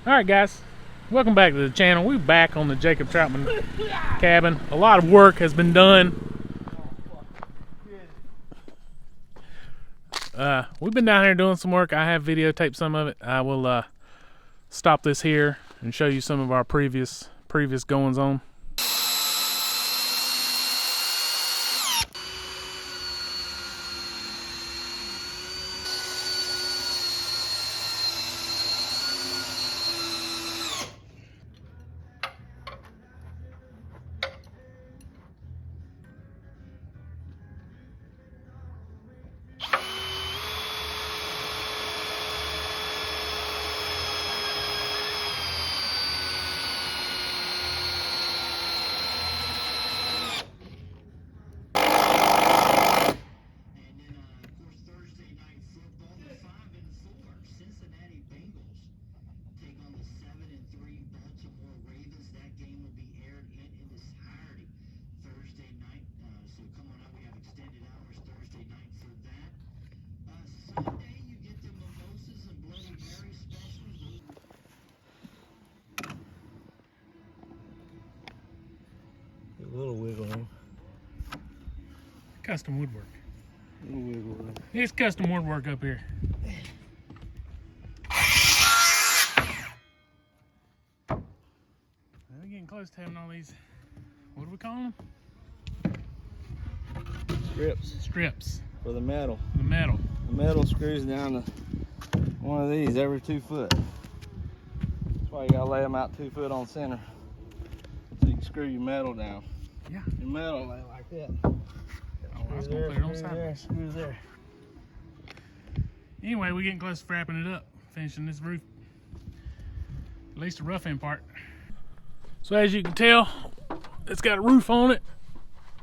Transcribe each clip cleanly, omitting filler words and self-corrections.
Alright guys, welcome back to the channel. We're back on the Jacob Troutman cabin. A lot of work has been done. We've been down here doing some work. I have videotaped some of it. I will stop this here and show you some of our previous goings on. A little wiggle room. Custom woodwork. A little wiggle room. It's custom woodwork up here. We're getting close to having all these, what do we call them? Strips. Strips. For the metal. The metal. The metal screws down to one of these every 2 foot. That's why you gotta lay them out 2 foot on center, so you can screw your metal down. Yeah. Your metal lay like that. Oh, I was gonna put it on sideways. Screws there. Anyway, we're getting close to wrapping it up, finishing this roof. At least the rough end part. So as you can tell, it's got a roof on it.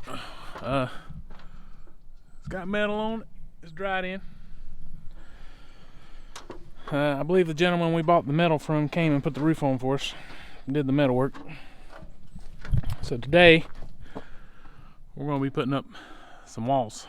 It's got metal on it. It's dried in. I believe the gentleman we bought the metal from came and put the roof on for us. Did the metal work. So today, we're going to be putting up some walls.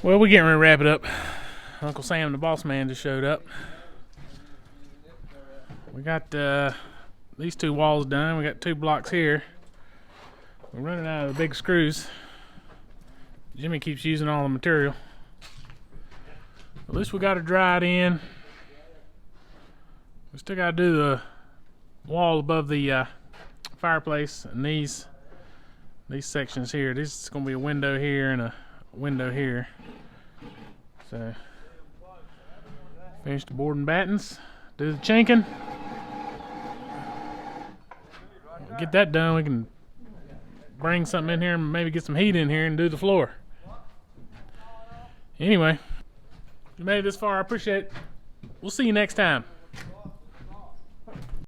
Well, we're getting ready to wrap it up. Uncle Sam, the boss man, just showed up. We got these 2 walls done. We got 2 blocks here. We're running out of the big screws. Jimmy keeps using all the material. At least we got it dried in. We still got to do the wall above the fireplace and these sections here. This is going to be a window here and a window here. So finish the board and battens, do the chinking. Get that done, we can bring something in here and maybe get some heat in here and do the floor. Anyway, if you made it this far, I appreciate it. We'll see you next time.